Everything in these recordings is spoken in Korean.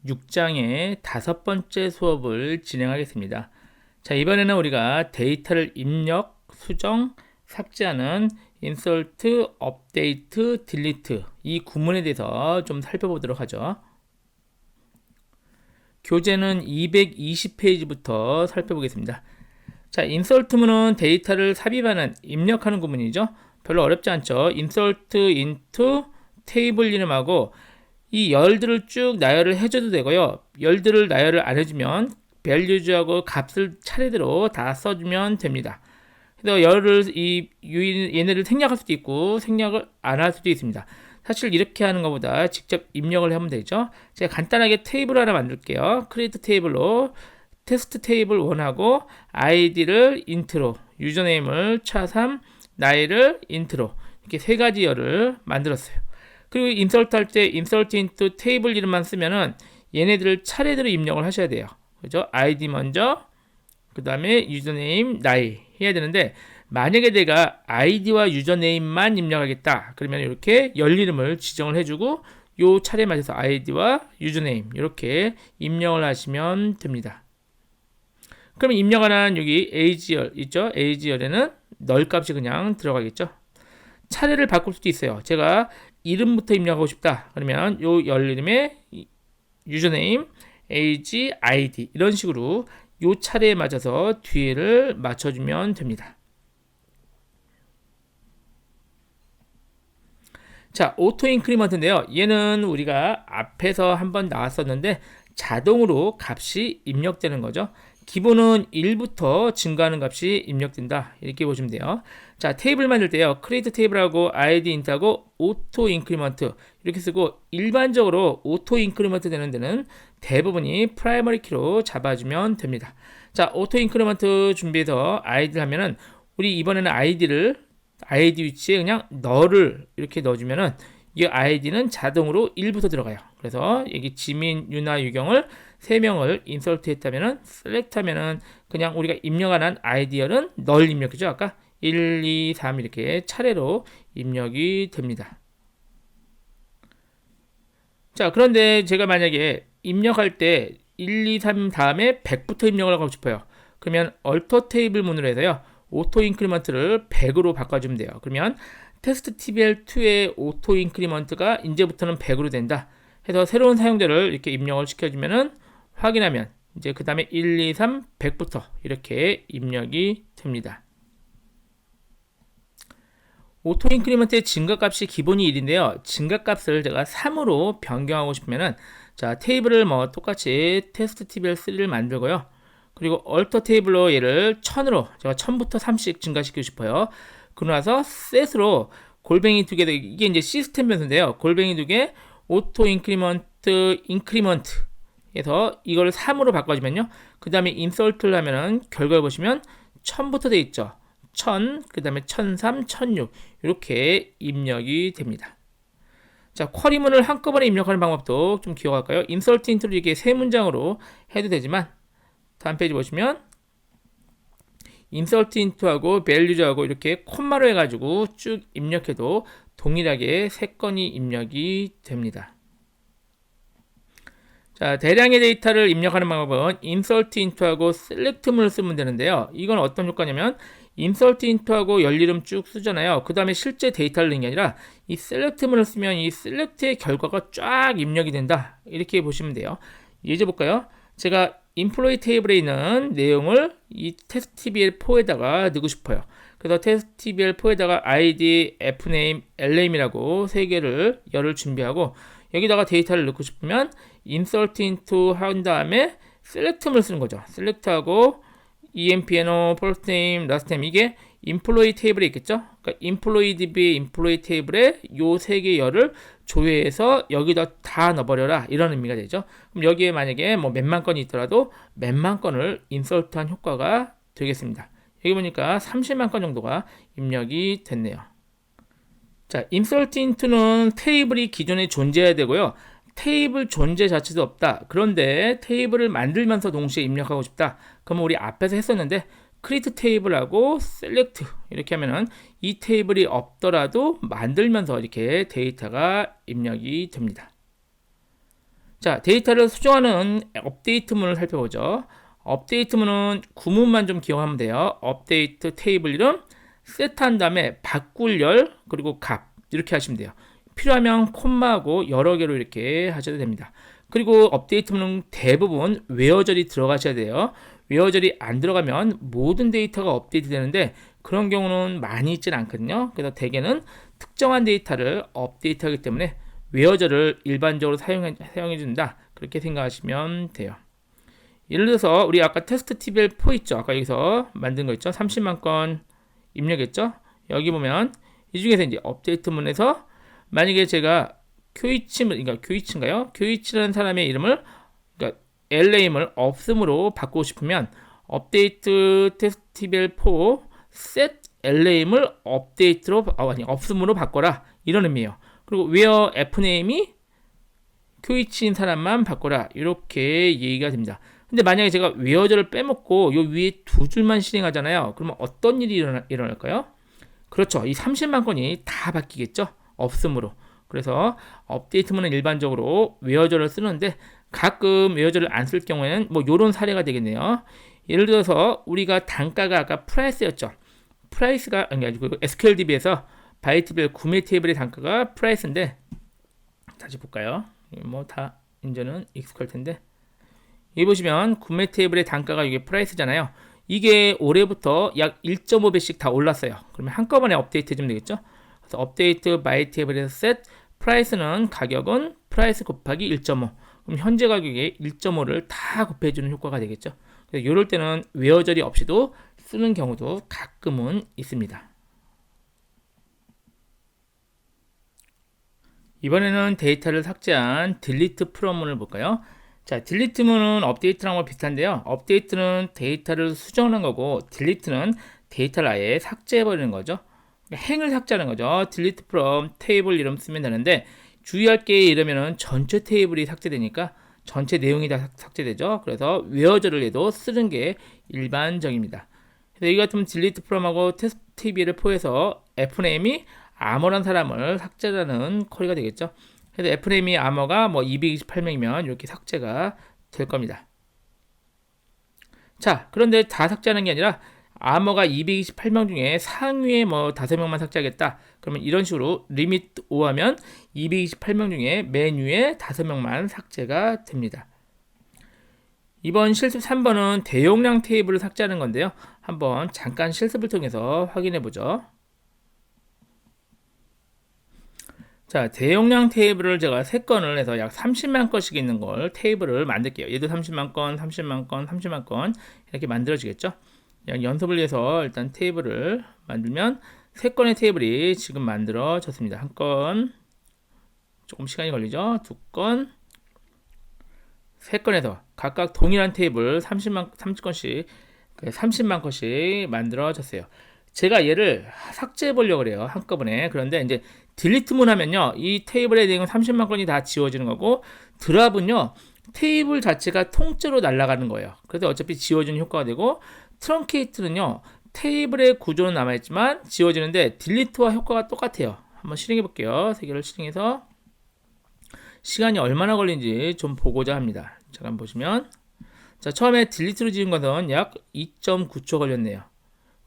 6장의 5번째 수업을 진행하겠습니다. 자, 이번에는 우리가 데이터를 입력, 수정, 삭제하는 insert, update, delete 이 구문에 대해서 좀 살펴보도록 하죠. 교재는 220페이지부터 살펴보겠습니다. 자, insert문은 데이터를 삽입하는, 입력하는 구문이죠. 별로 어렵지 않죠. insert into 테이블 이름하고 이 열들을 쭉 나열을 해줘도 되고요. 열들을 나열을 안 해주면 values하고 값을 차례대로 다 써주면 됩니다. 그래서 열을 얘네를 생략할 수도 있고 생략을 안 할 수도 있습니다. 사실 이렇게 하는 것보다 직접 입력을 하면 되죠. 제가 간단하게 테이블 하나 만들게요. create 테이블로 테스트 테이블 1하고 id를 int로, 유저네임을 차3, 나이를 int로 이렇게 세 가지 열을 만들었어요. 그리고 인서트 할 때 insert into 테이블 이름만 쓰면은 얘네들을 차례대로 입력을 하셔야 돼요. 그죠? id 먼저, 그 다음에 유저네임, 나이 해야 되는데 만약에 내가 id와 유저네임만 입력하겠다. 그러면 이렇게 열 이름을 지정을 해주고 요 차례 맞춰서 id와 유저네임 이렇게 입력을 하시면 됩니다. 그러면 입력하는 여기 age열 있죠? age열에는 널 값이 그냥 들어가겠죠? 차례를 바꿀 수도 있어요. 제가 이름부터 입력하고 싶다. 그러면 요 열 이름에 유저네임, age, id 이런 식으로 요 차례에 맞춰서 뒤를 맞춰주면 됩니다. 자, 오토 인크리먼트인데요. 얘는 우리가 앞에서 한번 나왔었는데 자동으로 값이 입력되는 거죠. 기본은 1부터 증가하는 값이 입력된다. 이렇게 보시면 돼요. 자, 테이블 만들 때요. create 테이블하고 id int하고 auto increment 이렇게 쓰고 일반적으로 auto increment 되는 데는 대부분이 primary 키로 잡아주면 됩니다. 자, auto increment 준비해서 id를 하면은 우리 이번에는 id 위치에 그냥 너를 이렇게 넣어주면은 이 id는 자동으로 1부터 들어가요. 그래서 여기 지민, 유나, 유경을 3명을 인서트 했다면은 셀렉트 하면은 그냥 우리가 입력한 아이디어는 널 입력이죠. 아까 1, 2, 3 이렇게 차례로 입력이 됩니다. 자, 그런데 제가 만약에 입력할 때 1, 2, 3 다음에 100부터 입력을 하고 싶어요. 그러면 alter 테이블 문으로 해서요. 오토 인크리먼트를 100으로 바꿔주면 돼요. 그러면 테스트 tbl2의 오토 인크리먼트가 이제부터는 100으로 된다. 해서 새로운 사용자를 이렇게 입력을 시켜주면은 확인하면 이제 그 다음에 1, 2, 3, 100부터 이렇게 입력이 됩니다. 오토 인크리먼트의 증가값이 기본이 1인데요. 증가값을 제가 3으로 변경하고 싶으면은 자, 테이블을 뭐 똑같이 테스트 tbl3를 만들고요. 그리고 alter 테이블로 얘를 1000으로 제가 1000부터 3씩 증가시키고 싶어요. 그러고 나서 set으로 골뱅이 2개, 이게 이제 시스템 변수인데요. 골뱅이 2개 오토 인크리먼트 해서 이걸 3으로 바꿔주면요. 그 다음에 인설트를 하면은 결과를 보시면 1000부터 돼 있죠. 1000, 그 다음에 1003, 1006 이렇게 입력이 됩니다. 자, 쿼리문을 한꺼번에 입력하는 방법도 좀 기억할까요? 인설트 인트로 이렇게 세 문장으로 해도 되지만 다음 페이지 보시면 insert into하고 values하고 이렇게 콤마로 해가지고 쭉 입력해도 동일하게 3건이 입력이 됩니다. 자, 대량의 데이터를 입력하는 방법은 insert into하고 select문을 쓰면 되는데요. 이건 어떤 효과냐면 insert into하고 열 이름 쭉 쓰잖아요. 그 다음에 실제 데이터를 넣는 게 아니라 이 select문을 쓰면 이 select의 결과가 쫙 입력이 된다. 이렇게 보시면 돼요. 예제 볼까요? 제가 employee 테이블에 있는 내용을 이 testTBL4에다가 넣고 싶어요. 그래서 testTBL4에다가 id, fname, lname이라고 세 개를 열을 준비하고 여기다가 데이터를 넣고 싶으면 insert into 한 다음에 select문을 쓰는 거죠. select하고 empno, first name, last name 이게 employee 테이블에 있겠죠. 그러니까 employee db의 employee 테이블에 요 세 개 열을 조회해서 여기다 다 넣어버려라 이런 의미가 되죠. 그럼 여기에 만약에 뭐 몇만 건이 있더라도 몇만 건을 인설트한 효과가 되겠습니다. 여기 보니까 30만 건 정도가 입력이 됐네요. 자, insert into는 테이블이 기존에 존재해야 되고요. 테이블 존재 자체도 없다. 그런데 테이블을 만들면서 동시에 입력하고 싶다. 그러면 우리 앞에서 했었는데 create 테이블하고 select 이렇게 하면은 이 테이블이 없더라도 만들면서 이렇게 데이터가 입력이 됩니다. 자, 데이터를 수정하는 업데이트문을 살펴보죠. 업데이트문은 구문만 좀 기억하면 돼요. 업데이트 테이블 이름, 세트한 다음에 바꿀 열, 그리고 값 이렇게 하시면 돼요. 필요하면 콤마하고 여러 개로 이렇게 하셔도 됩니다. 그리고 업데이트문은 대부분 웨어절이 들어가셔야 돼요. 웨어절이 안 들어가면 모든 데이터가 업데이트 되는데 그런 경우는 많이 있지는 않거든요. 그래서 대개는 특정한 데이터를 업데이트하기 때문에 웨어절을 일반적으로 사용해 준다. 그렇게 생각하시면 돼요. 예를 들어서 우리 아까 테스트 TBL4 있죠. 아까 여기서 만든 거 있죠. 30만 건 입력했죠. 여기 보면 이 중에서 이제 업데이트문에서 만약에 제가 교이치인가요? 교이치라는 사람의 이름을 그러니까 LNAM을 없음으로 바꾸고 싶으면 업데이트 테스트 TBL4 set LNAM을 업데이트로 없음으로 바꿔라 이런 의미예요. 그리고 where fname이 QH인 사람만 바꿔라 이렇게 얘기가 됩니다. 근데 만약에 제가 where절을 빼먹고 요 위에 두 줄만 실행하잖아요. 그러면 어떤 일이 일어날까요? 그렇죠. 이 30만 건이 다 바뀌겠죠. 없음으로. 그래서 업데이트문은 일반적으로 where절을 쓰는데 가끔 where절을 안 쓸 경우에는 뭐 요런 사례가 되겠네요. 예를 들어서 우리가 단가가 아까 프라이스였죠. 프라이스가 아니고 SQLDB에서 바이트별 구매 테이블의 단가가 프라이스인데 다시 볼까요? 뭐 다 이제는 익숙할 텐데 여기 보시면 구매 테이블의 단가가 이게 프라이스잖아요. 이게 올해부터 약 1.5배씩 다 올랐어요. 그러면 한꺼번에 업데이트 해주면 되겠죠. 그래서 업데이트 바이 테이블에서 셋 프라이스는 가격은 프라이스 곱하기 1.5 그럼 현재 가격에 1.5를 다 곱해주는 효과가 되겠죠. 그래서 이럴 때는 웨어절이 없이도 쓰는 경우도 가끔은 있습니다. 이번에는 데이터를 삭제한 딜리트 프롬문을 볼까요? 자, 딜리트문은 업데이트랑 비슷한데요. 업데이트는 데이터를 수정하는 거고 딜리트는 데이터를 아예 삭제해버리는 거죠. 행을 삭제하는 거죠. 딜리트 프롬 테이블 이름 쓰면 되는데 주의할 게 이러면은 전체 테이블이 삭제되니까 전체 내용이 다 삭제되죠. 그래서 웨어절을 해도 쓰는 게 일반적입니다. 그래서 이 같은 딜리트 프롬하고 테스트 TB를 포해서 fname이 아머란 사람을 삭제하는 쿼리가 되겠죠. 그래서 fname이 아머가 뭐 228명이면 이렇게 삭제가 될 겁니다. 자, 그런데 다 삭제하는 게 아니라 아머가 228명 중에 상위에 뭐 5명만 삭제하겠다. 그러면 이런 식으로 리밋 5하면 228명 중에 맨 위에 5명만 삭제가 됩니다. 이번 실습 3번은 대용량 테이블을 삭제하는 건데요. 한번 잠깐 실습을 통해서 확인해 보죠. 자, 대용량 테이블을 제가 3건을 해서 약 30만 건씩 있는 걸 테이블을 만들게요. 얘도 30만 건, 30만 건, 30만 건 이렇게 만들어지겠죠. 연습을 위해서 일단 테이블을 만들면 3건의 테이블이 지금 만들어졌습니다. 한 건, 조금 시간이 걸리죠. 2건, 3건에서 각각 동일한 테이블 30건씩 30만 건씩 만들어졌어요. 제가 얘를 삭제해 보려고 그래요. 한꺼번에. 그런데 이제 딜리트문 하면요. 이 테이블에 대한 30만 건이 다 지워지는 거고 드랍은요. 테이블 자체가 통째로 날아가는 거예요. 그래서 어차피 지워지는 효과가 되고 트렁케이트는요. 테이블의 구조는 남아있지만 지워지는데 딜리트와 효과가 똑같아요. 한번 실행해 볼게요. 3개를 실행해서 시간이 얼마나 걸리는지 좀 보고자 합니다. 잠깐 보시면 자, 처음에 딜리트로 지은 것은 약 2.9초 걸렸네요.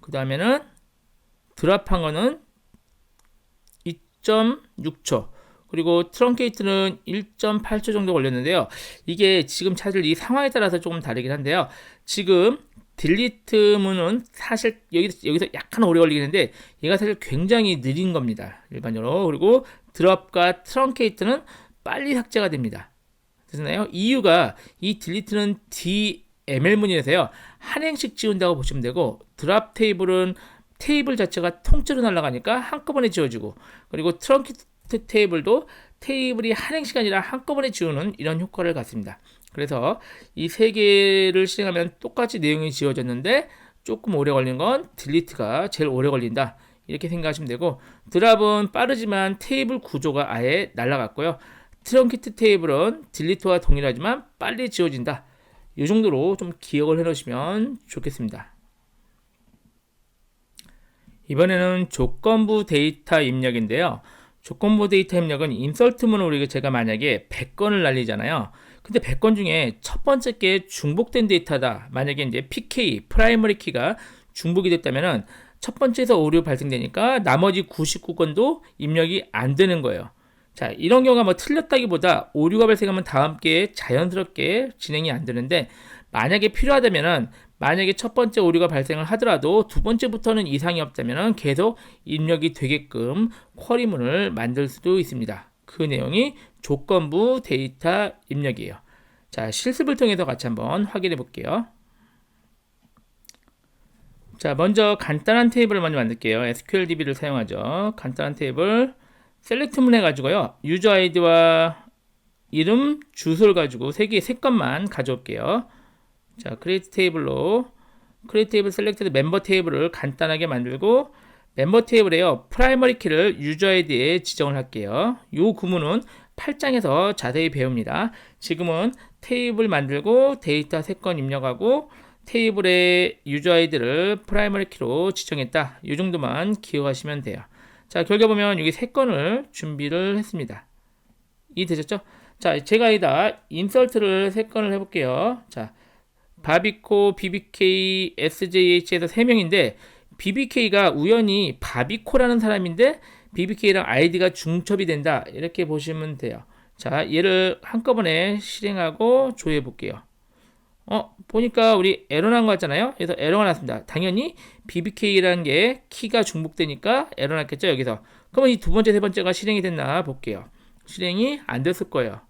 그 다음에는 드랍한 거는 2.6초 그리고 트렁케이트는 1.8초 정도 걸렸는데요. 이게 지금 찾을 이 상황에 따라서 조금 다르긴 한데요. 지금 딜리트문은 사실 여기서 약간 오래 걸리는데 얘가 사실 굉장히 느린 겁니다. 일반적으로. 그리고 드랍과 트렁케이트는 빨리 삭제가 됩니다. 됐나요? 이유가 이 딜리트는 DML문이라서요. 한 행씩 지운다고 보시면 되고 드랍 테이블은 테이블 자체가 통째로 날아가니까 한꺼번에 지워지고 그리고 트렁케이트 테이블도 테이블이 한 행씩 아니라 한꺼번에 지우는 이런 효과를 갖습니다. 그래서 이 3개를 실행하면 똑같이 내용이 지워졌는데 조금 오래 걸린 건 딜리트가 제일 오래 걸린다. 이렇게 생각하시면 되고 드랍은 빠르지만 테이블 구조가 아예 날아갔고요. 트렁케이트 테이블은 딜리트와 동일하지만 빨리 지워진다. 이 정도로 좀 기억을 해 놓으시면 좋겠습니다. 이번에는 조건부 데이터 입력인데요. 조건부 데이터 입력은 인설트문을 우리가 제가 만약에 100건을 날리잖아요. 근데 100건 중에 첫 번째 게 중복된 데이터다. 만약에 이제 PK, 프라이머리 키가 중복이 됐다면은 첫 번째에서 오류 발생되니까 나머지 99건도 입력이 안 되는 거예요. 자, 이런 경우가 뭐 틀렸다기보다 오류가 발생하면 다음 게 자연스럽게 진행이 안 되는데, 만약에 필요하다면은 만약에 첫 번째 오류가 발생을 하더라도 두 번째부터는 이상이 없다면은 계속 입력이 되게끔 쿼리문을 만들 수도 있습니다. 그 내용이 조건부 데이터 입력이에요. 자, 실습을 통해서 같이 한번 확인해 볼게요. 자, 먼저 간단한 테이블을 먼저 만들게요. SQLDB를 사용하죠. 간단한 테이블 셀렉트문 해가지고요. 유저 아이디와 이름, 주소를 가지고 세 건만 가져올게요. 자, 크리에이트 테이블로 크리에이트 테이블 셀렉트드 멤버 테이블을 간단하게 만들고, 멤버 테이블에요 프라이머리 키를 유저 아이디에 지정을 할게요. 이 구문은 8장에서 자세히 배웁니다. 지금은 테이블 만들고 데이터 3건 입력하고 테이블의 유저 아이디를 프라이머리 키로 지정했다. 이 정도만 기억하시면 돼요. 자, 결과 보면 여기 3건을 준비를 했습니다. 이해되셨죠? 자, 제가 아니다 인설트를 3건을 해볼게요. 자, 바비코, BBK, SJH에서 3명인데 BBK가 우연히 바비코라는 사람인데 BBK랑 아이디가 중첩이 된다. 이렇게 보시면 돼요. 자, 얘를 한꺼번에 실행하고 조회해 볼게요. 보니까 우리 에러 난 거 같잖아요. 그래서 에러가 났습니다. 당연히 BBK라는 게 키가 중복되니까 에러 났겠죠, 여기서. 그러면 이 두 번째, 세 번째가 실행이 됐나 볼게요. 실행이 안 됐을 거예요.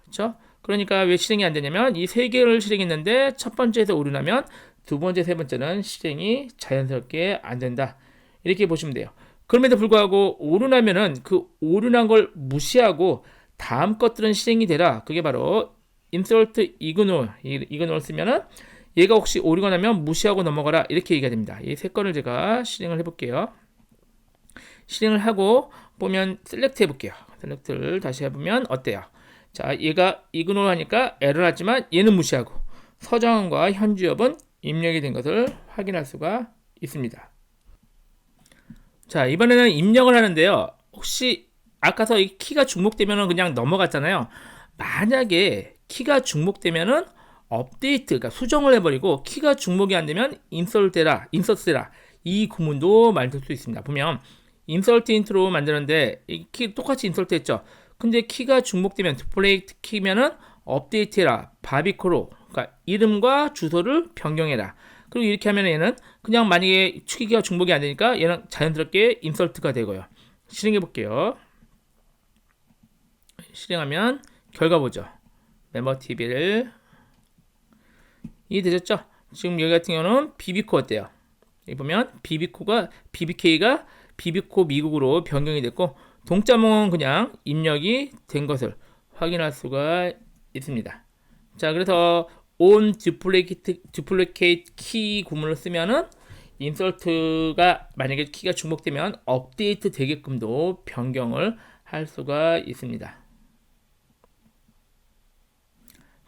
그렇죠? 그러니까 왜 실행이 안 되냐면 이 세 개를 실행했는데 첫 번째에서 오류 나면 두 번째, 세 번째는 실행이 자연스럽게 안 된다. 이렇게 보시면 돼요. 그럼에도 불구하고 오류 나면은 그 오류 난 걸 무시하고 다음 것들은 실행이 되라. 그게 바로 insert ignore 쓰면은 얘가 혹시 오류가 나면 무시하고 넘어가라. 이렇게 얘기가 됩니다. 이 세 건을 제가 실행을 해볼게요. 실행을 하고 보면 셀렉트 해볼게요. 셀렉트를 다시 해보면 어때요? 자, 얘가 ignore 하니까 에러 났지만 얘는 무시하고 서정원과 현주엽은 입력이 된 것을 확인할 수가 있습니다. 자, 이번에는 입력을 하는데요. 혹시 아까서 이 키가 중복되면 그냥 넘어갔잖아요. 만약에 키가 중복되면은 업데이트, 그러니까 수정을 해버리고 키가 중복이 안 되면 인서트라 이 구문도 만들 수 있습니다. 보면 인서트 인트로 만드는데 이 키 똑같이 인서트 했죠. 근데 키가 중복되면 디플레이트 키면은 업데이트해라 바비코로, 그러니까 이름과 주소를 변경해라. 그리고 이렇게 하면 얘는 그냥 만약에 키가 중복이 안 되니까 얘는 자연스럽게 인설트가 되고요. 실행해 볼게요. 실행하면 결과 보죠. 멤버 TV를 이해되셨죠? 지금 여기 같은 경우는 비비코 어때요? 여기 보면 BBK가 비비코 미국으로 변경이 됐고 동자몽은 그냥 입력이 된 것을 확인할 수가 있습니다. 자, 그래서 on duplicate key 구문을 쓰면은 인설트가 만약에 키가 중복되면 업데이트 되게끔도 변경을 할 수가 있습니다.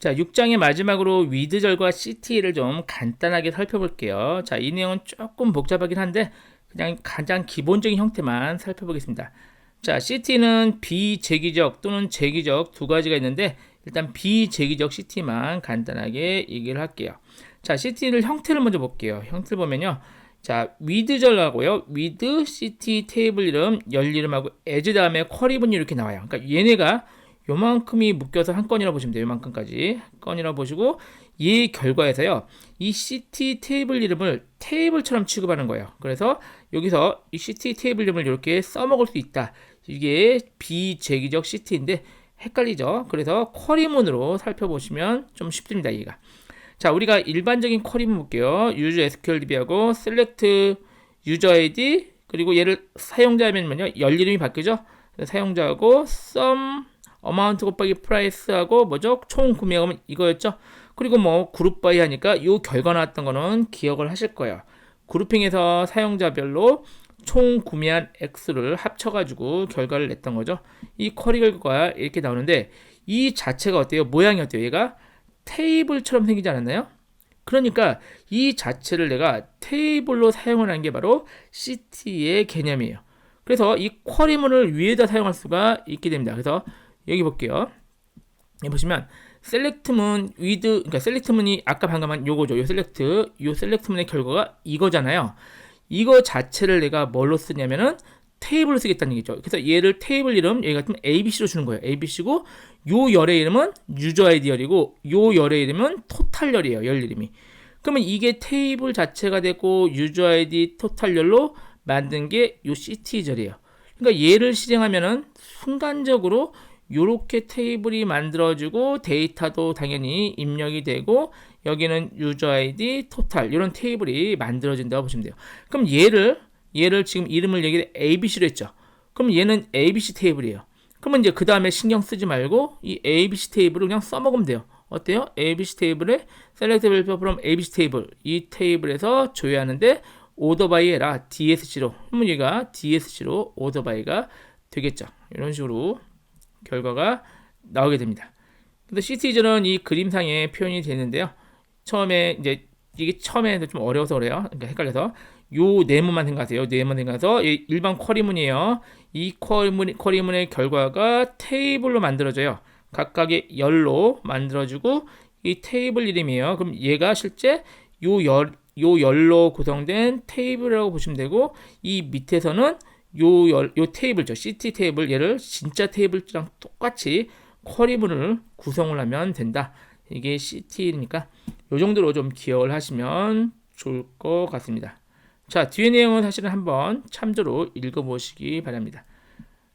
자, 6장의 마지막으로 위드절과 CT를 좀 간단하게 살펴볼게요. 자, 이 내용은 조금 복잡하긴 한데 그냥 가장 기본적인 형태만 살펴보겠습니다. 자, CT는 비재기적 또는 재기적 두 가지가 있는데 일단 비재기적 CT만 간단하게 얘기를 할게요. 자, CT를 형태를 먼저 볼게요. 형태를 보면요. 자, 위드절하고요. 위드 CT 테이블 이름, 열 이름하고 as 다음에 쿼리문이 이렇게 나와요. 그러니까 얘네가 요만큼이 묶여서 한 건이라고 보시면 돼요. 요만큼까지 건이라고 보시고 이 결과에서요. 이 CT 테이블 이름을 테이블처럼 취급하는 거예요. 그래서 여기서 이 CT 테이블 이름을 이렇게 써먹을 수 있다. 이게 비재기적 CT인데 헷갈리죠. 그래서 쿼리문으로 살펴보시면 좀 쉽습니다. 이해가. 자, 우리가 일반적인 쿼리문 볼게요. use SQLDB하고 select user ID 그리고 얘를 사용자면요. 열 이름이 바뀌죠. 사용자하고 sum 어마운트 곱하기 프라이스하고 뭐죠? 총 구매금은 이거였죠. 그리고 뭐 그룹 바이 하니까 이 결과 나왔던 거는 기억을 하실 거예요. 그룹핑에서 사용자별로 총 구매한 액수를 합쳐가지고 결과를 냈던 거죠. 이 쿼리 결과가 이렇게 나오는데 이 자체가 어때요? 모양이 어때요? 얘가 테이블처럼 생기지 않았나요? 그러니까 이 자체를 내가 테이블로 사용을 한 게 바로 CT의 개념이에요. 그래서 이 쿼리문을 위에다 사용할 수가 있게 됩니다. 그래서 여기 볼게요. 여기 보시면 셀렉트문 with, 그러니까 셀렉트문이 아까 방금 한 요거죠. 요 셀렉트문의 결과가 이거잖아요. 이거 자체를 내가 뭘로 쓰냐면은 테이블로 쓰겠다는 얘기죠. 그래서 얘를 테이블 이름, 얘 같으면 ABC로 주는 거예요. ABC고, 요 열의 이름은 유저 아이디 열이고, 요 열의 이름은 토탈 열이에요. 열 이름이. 그러면 이게 테이블 자체가 되고, 유저 아이디 토탈 열로 만든 게 요 CT절이에요. 그러니까 얘를 실행하면은 순간적으로 요렇게 테이블이 만들어지고, 데이터도 당연히 입력이 되고, 여기는 유저 아이디 토탈, 이런 테이블이 만들어진다고 보시면 돼요. 그럼 얘를 지금 이름을 얘기해 ABC로 했죠. 그럼 얘는 ABC 테이블이에요. 그러면 이제 그 다음에 신경 쓰지 말고 이 ABC 테이블을 그냥 써먹으면 돼요. 어때요? ABC 테이블에 Select Value from ABC 테이블, 이 테이블에서 조회하는데 order by 해라. DSC로. 그러면 얘가 DSC로 order by가 되겠죠. 이런 식으로 결과가 나오게 됩니다. 그래서 CT절은 이 그림상에 표현이 되는데요. 처음에 이제 이게 처음에 좀 어려워서 그래요. 그러니까 헷갈려서 요 네모만 생각하세요. 네모만 생각해서 일반 쿼리문이에요. 이 쿼리문의 결과가 테이블로 만들어져요. 각각의 열로 만들어지고 이 테이블 이름이에요. 그럼 얘가 실제 요 열로 구성된 테이블이라고 보시면 되고, 이 밑에서는 요 테이블죠. CT 테이블, 얘를 진짜 테이블랑 똑같이 쿼리문을 구성을 하면 된다. 이게 CT니까 요 정도로 좀 기억을 하시면 좋을 것 같습니다. 자, 뒤에 내용은 사실은 한번 참조로 읽어보시기 바랍니다.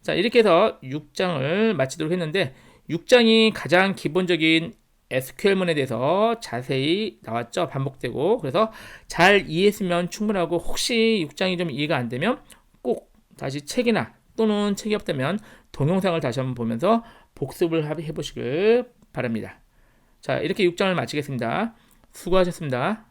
자, 이렇게 해서 6장을 마치도록 했는데, 6장이 가장 기본적인 SQL문에 대해서 자세히 나왔죠. 반복되고. 그래서 잘 이해했으면 충분하고, 혹시 6장이 좀 이해가 안 되면 꼭 다시 책이나 또는 책이 없다면 동영상을 다시 한번 보면서 복습을 해보시길 바랍니다. 자, 이렇게 6장을 마치겠습니다. 수고하셨습니다.